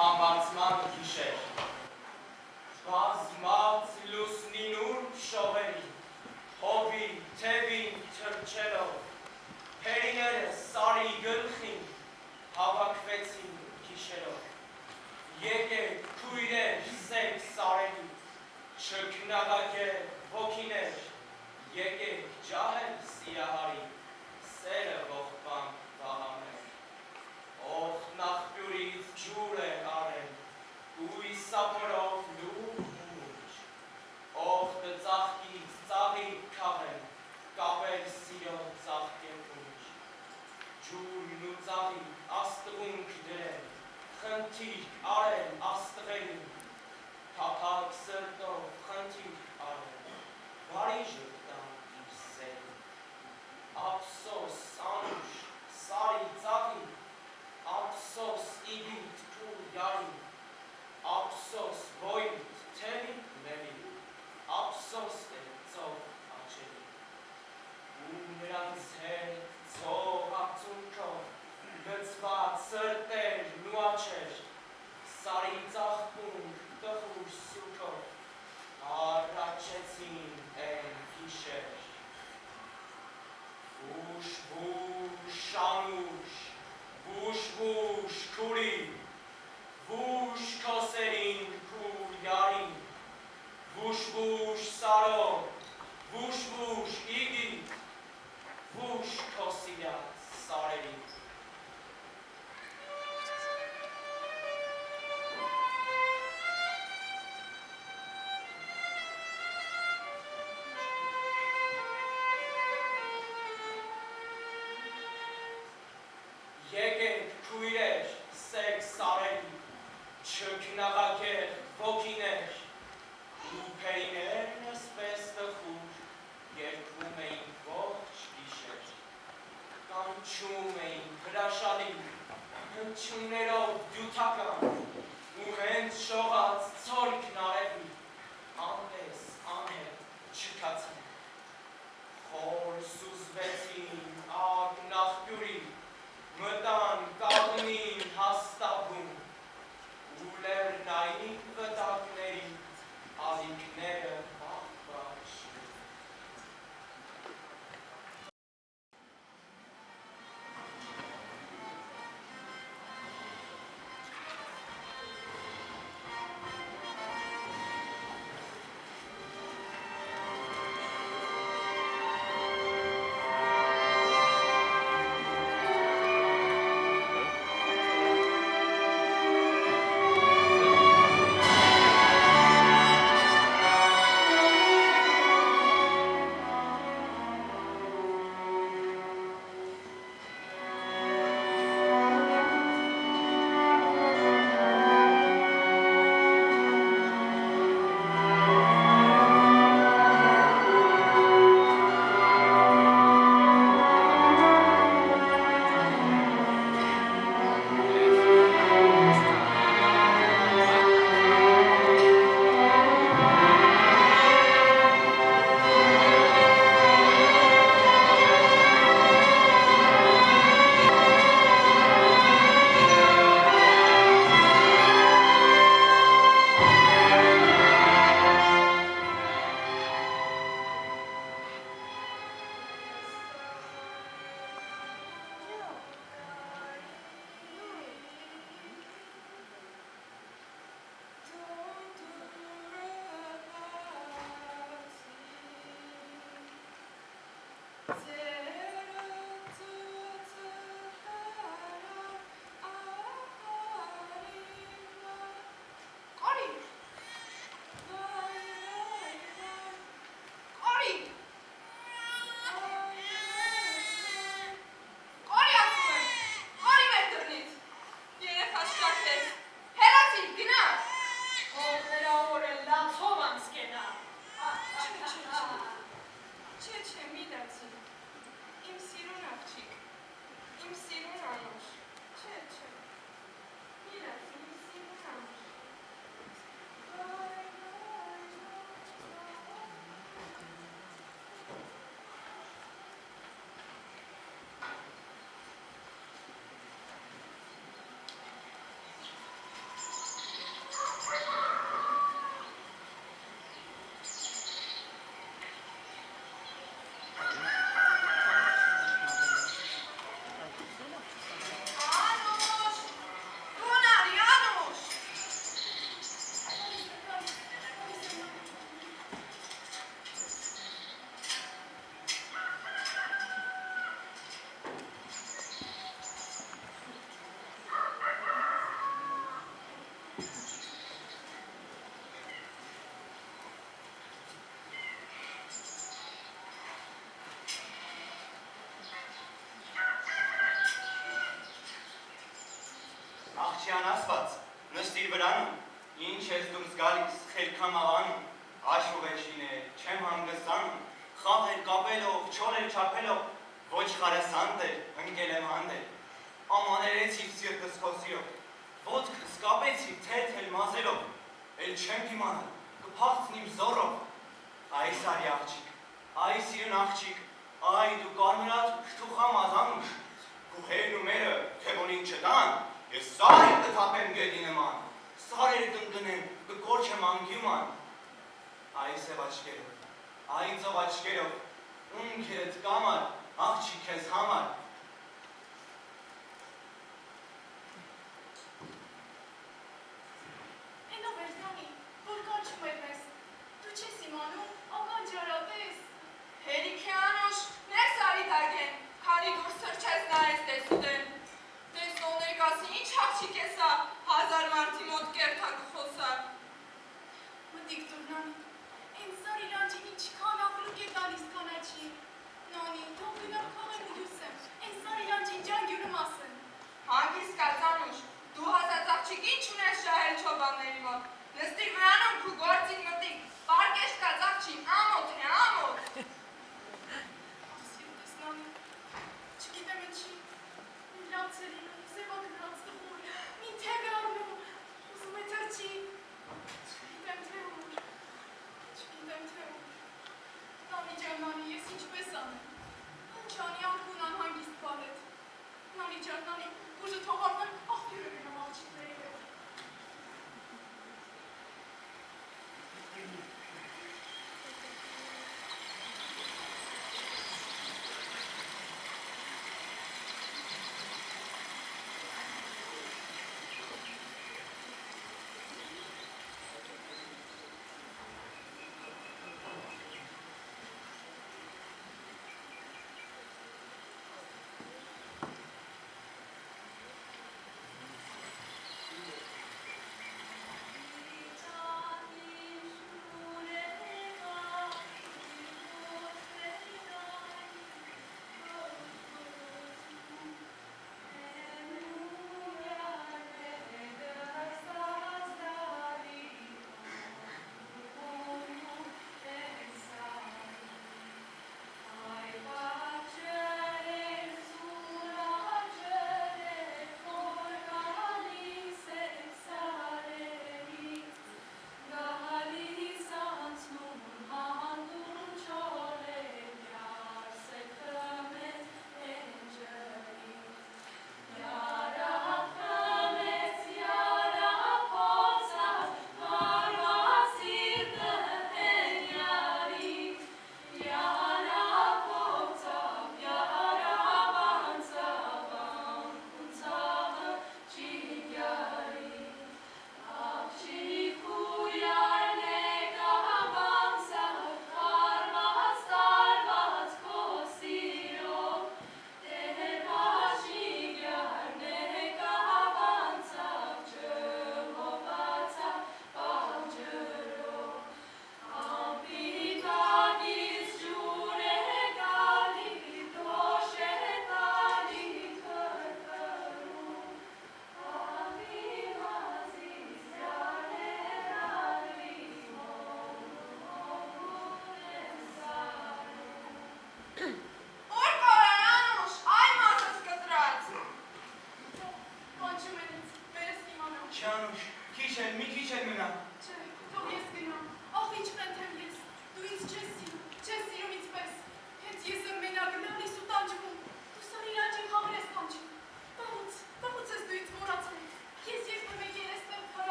Համբարձման գիշեր, բազմած լուսնին ուրբ շողերի, հովի թևին թրջելով, հերիները սարի գլխին հավաքվեցին գիշերով, եկեք քույրեր սև սարերի, չքնաղակեր ոգիներ, եկեք ջահել սիրահարի, սերը ողբան վաղաներ, ող նախպյուրից ջուր է արել, ույ սապորով լուր մուրջ, ող ծաղկից ծաղիկ քաղել, կապել սիրո ծաղկեր ուրջ, ջուրն ու ծաղիկ աստղունք դրել, խնդիրք արել աստղերին, թափակ սրտով խնդիրք արել, բարի ժպտան իր սերին, ափսոս անուշ, սարի ծաղիկ, ափսոս իգիտ թուր յարին, ափսոս բոյիտ թևին լևին, ափսոս է ծով աչերին, ու նրանց հետ ծով արձունքով, գծված սրտեր ու աչեր, սարի ծաղկունք տխուր սուքով, առաջեցին են գիշեր, վուշ անուշ, վուշ քուրի, վուշ քոսերին քուր յարին, վուշ սարով, վուշ իգիտ, վուշ քոսիրած սարերին, եկեք քույրեր սև սարերի, չքնաղակեր ոգիներ, ու փերիներն ասպես տխուր երգում էին ողջ գիշեր, կանչում էին հրաշալի, հնչյուններով դյութական, ու հենց շողած ցորքն արևի, անտես անհետ չքացան, խոր սուզվեցին ագ նախպյուրի, մտան կաղնին հաստատում, ու լեռնային վտակների ալիքները բաղբաշում։ Աղջյան ասված, նստիր վրանում, ինչ ես դուրս գալիս, խելքամ աղանում, աշուղեջին է, չեմ հանգստանում, խաղեր կապելով, չորեր չապելով, ոչ խարասանդ էր, ընկել եմ հանդել, ամաներեցիվ սիրտս խոսիով, ոտքս կապեցիվ թել մազելով, էլ չեմ դիմանալ, կփախցնիմ զորով, այս արի աղջիկ, այս իրն աղջիկ, այ դու կարմրած շտուխամ ազանուշ, կուհերն ու մերը, թե որ ինչ չտան, ես սարեր կթապեմ գետի նման, սարեր կընկնեմ, կկոչեմ անգյուման, այսև աչկերով, այ ծով աչկերով, ունքերդ կամար, աղջիկ ես համար,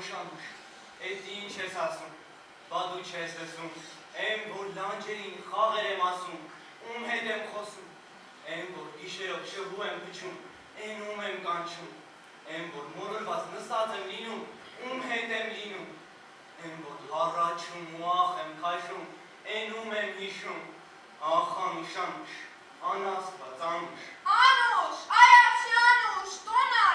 Շանուշ, էդ ինչ ես ասում, բա դու չես լսում, եմ որ լանջերին խաղեր եմ ասում, ում հետ եմ խոսում, եմ որ գիշերով շվու եմ փչում, են ում եմ կանչում, եմ որ մորորված նստած եմ լինում, ում հետ եմ լինում, եմ որ հառաչում ու ախ եմ քաշում, են ում եմ հիշում, ախ Անուշ, անաստված Անուշ։ Անուշ, այ աղջի Անուշ, տոն ալ,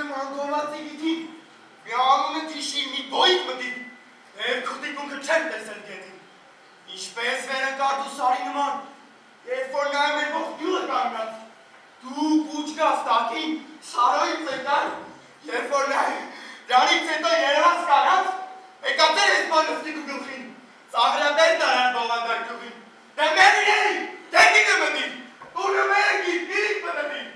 եմ հանգոմացի գիթին, մի անունը դիշի մի բոյիտ մտիկ, երկուտիկ ունքը չեմ տեսել գետին, ինչպես վեր ընկարդ ու սարի նման, երբ որ նայում էր ողջ գյուղը կանգնած, դու կուչ գաս տակին, սարոյից եկար, երբ որ նայում, դրանից հետո երևաց կանած, եկատեր ես բանստիկ ու գլխին, ծաղրադեր տարան բողանդար գյուղին, դե մեր իրերի, գետինը մտիկ, տունը մերը գիտ, իրիք մտիկ,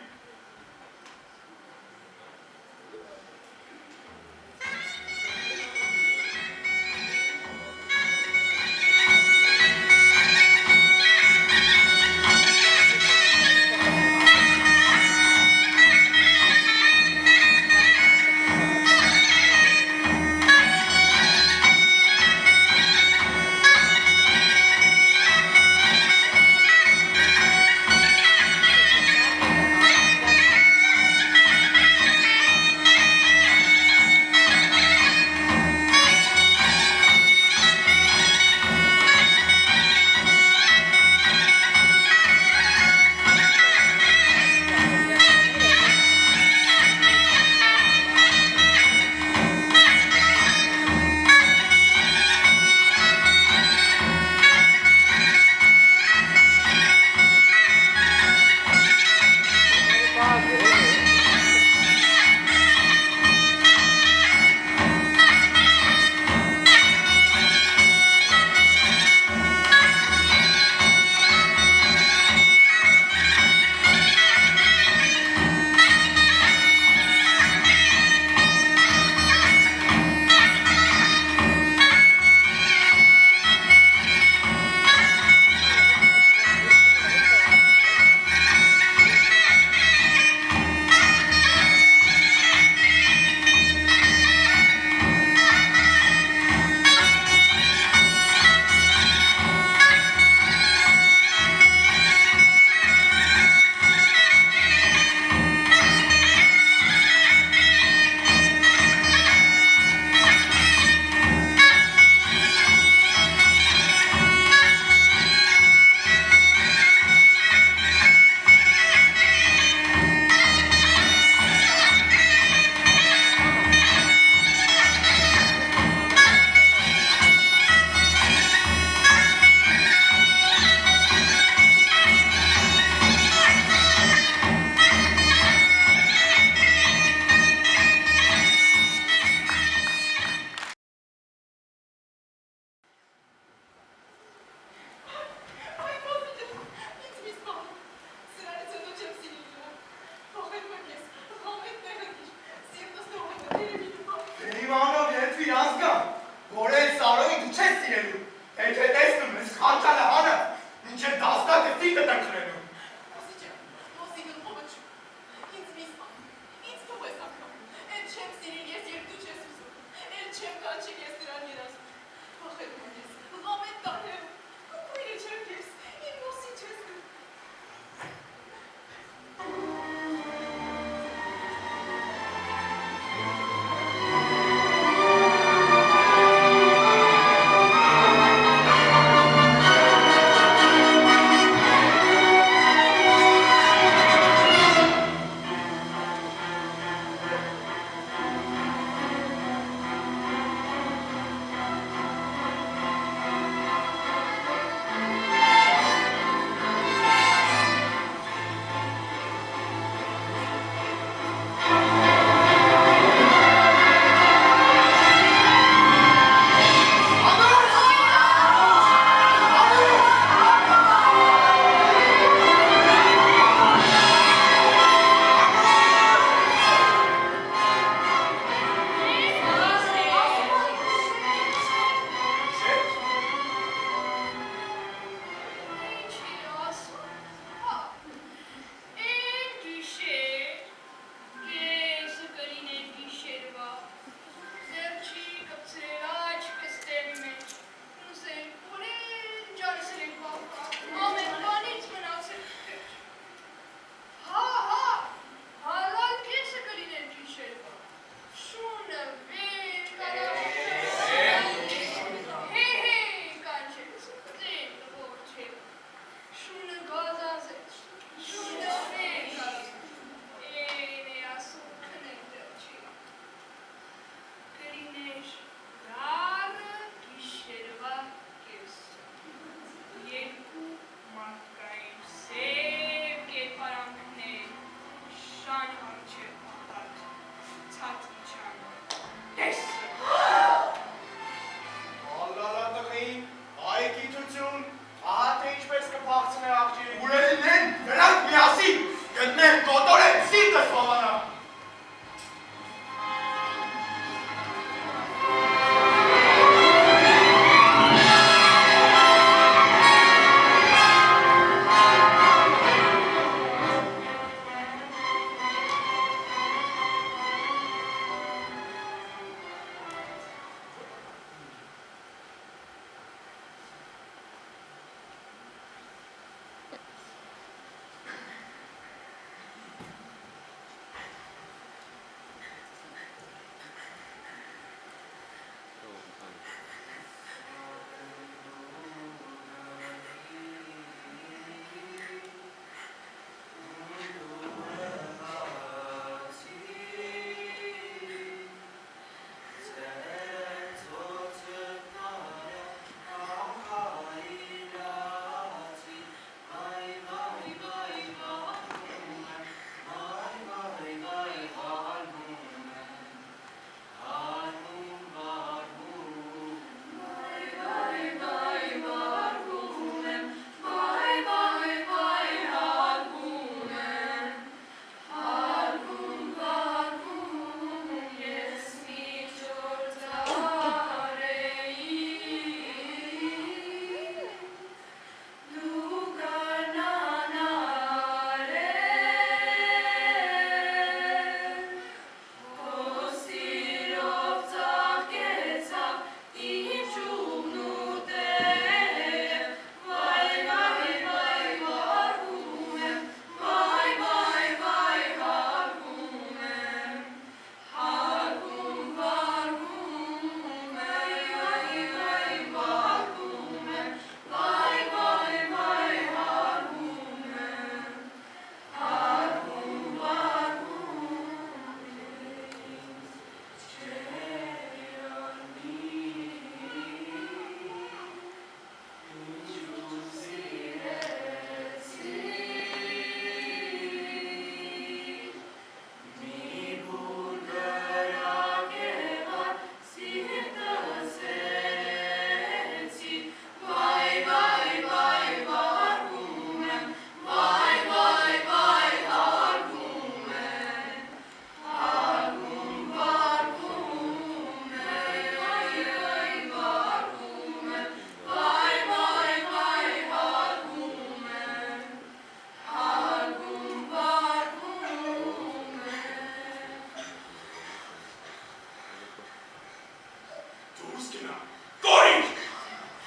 Դուրս գնա։ Կորիկ։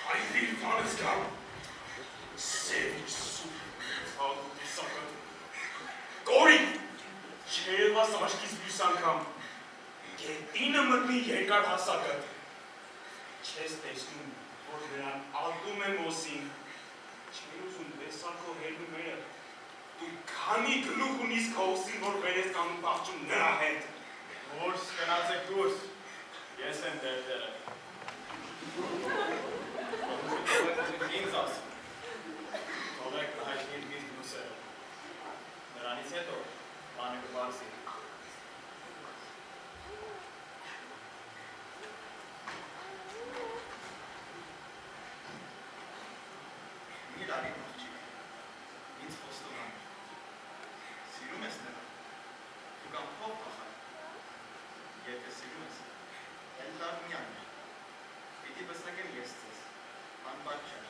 Հայրիր բանս գամ։ Սևիչ սուր ցաղուտի սակատ։ Կորիկ։ Չերևաս աշկից բյուս անգամ։ Գետինը մտնի երկար հասակը։ Չես տեսնում, որ նրան ատում է մոսին։ Չեր ուզում վեսակո հերնումերը։ Դու քանի գլուխ ունիս քո ուսին, որ վերես կանում պաղճում նրա հետ։ Դուրս գնացեք դուրս, ես եմ տերտերը։ Ինձ ասում, թողեք հայտնի միստ մուսերը, նրանից հետո բանը կբարձի։ Մի լարի մաղջիկ, ինձ խոստովան, սիրում ես նրան, դու կամ փող պախար, եթե սիրում ես, էլ լավ մի աներ, պիտի բսակեմ ես ձեզ, անպատճար։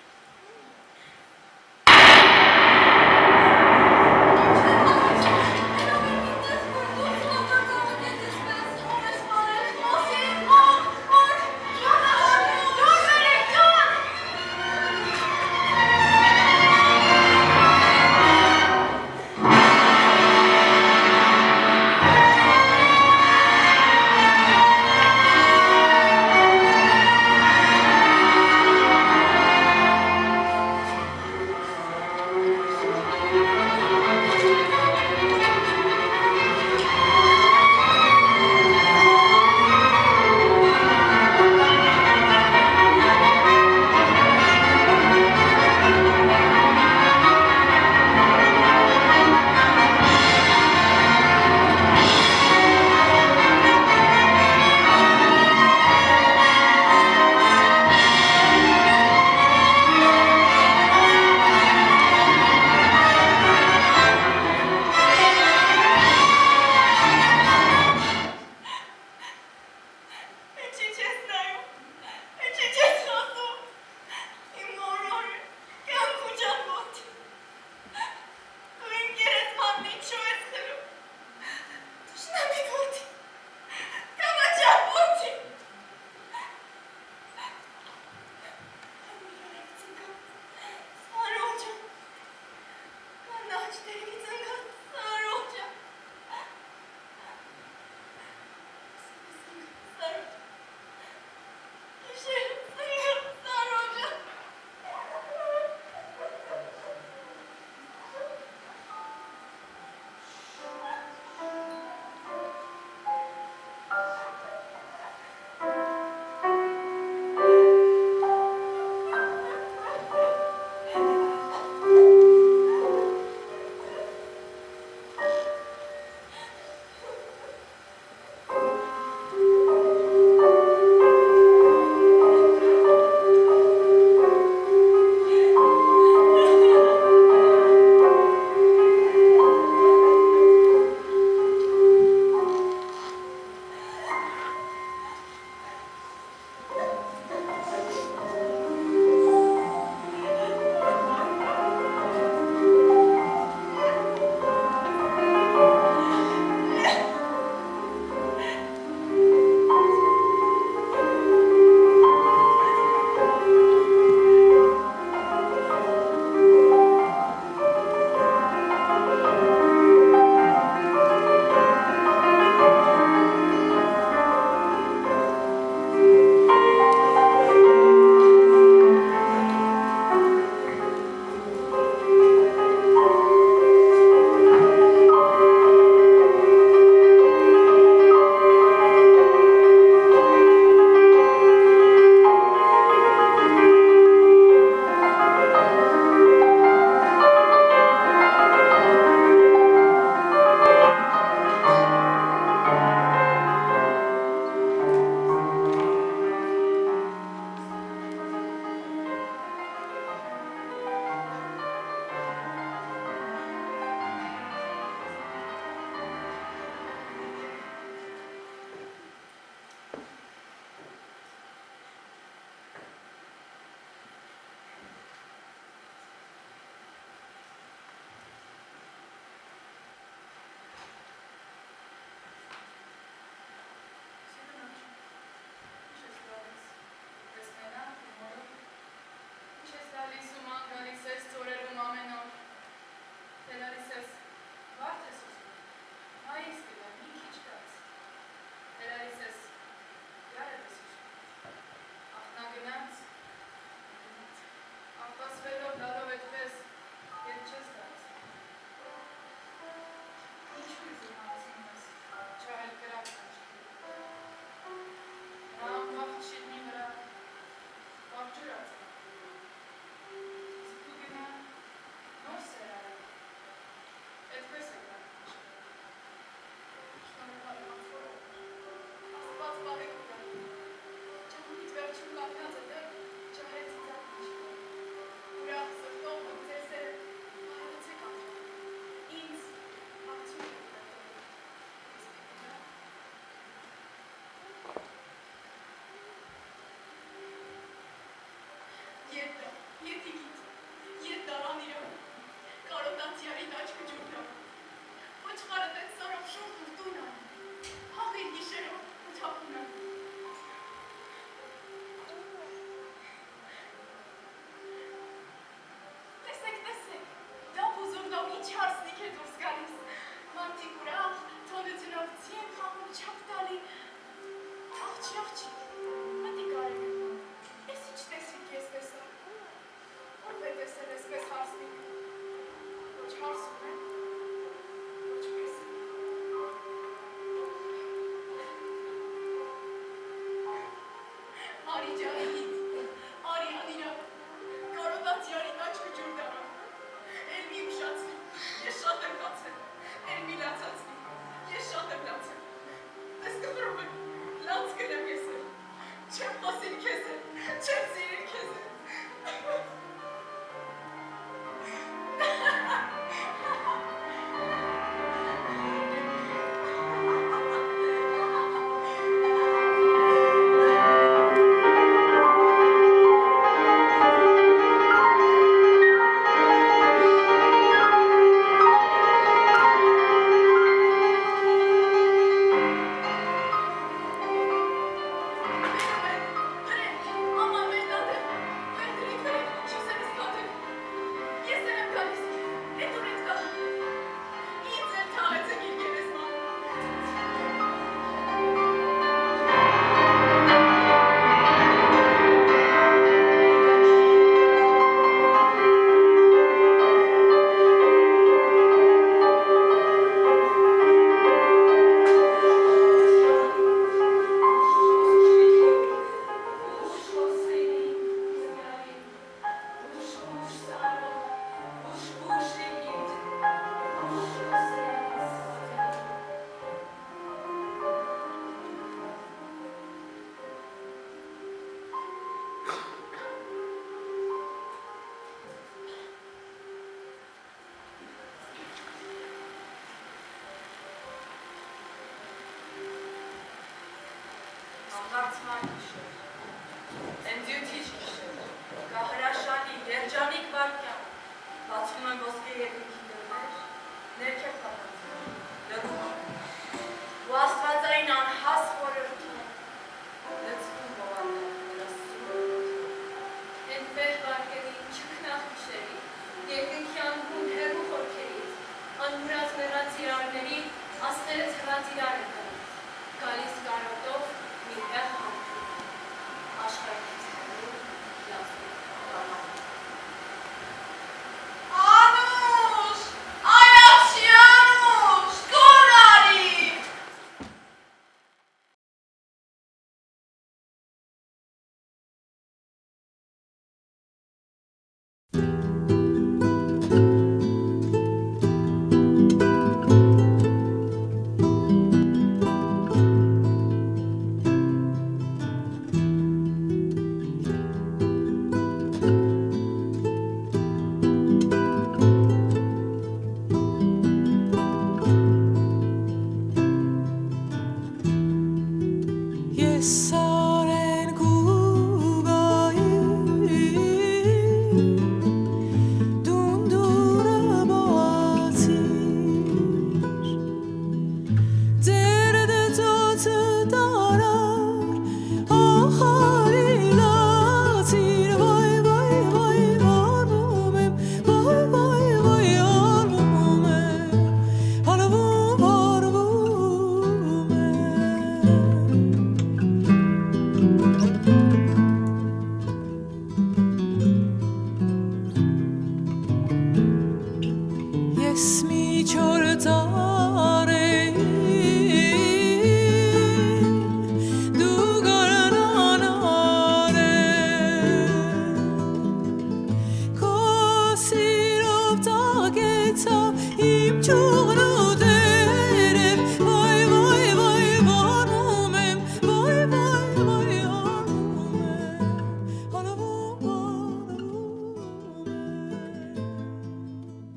Yes, mi çorta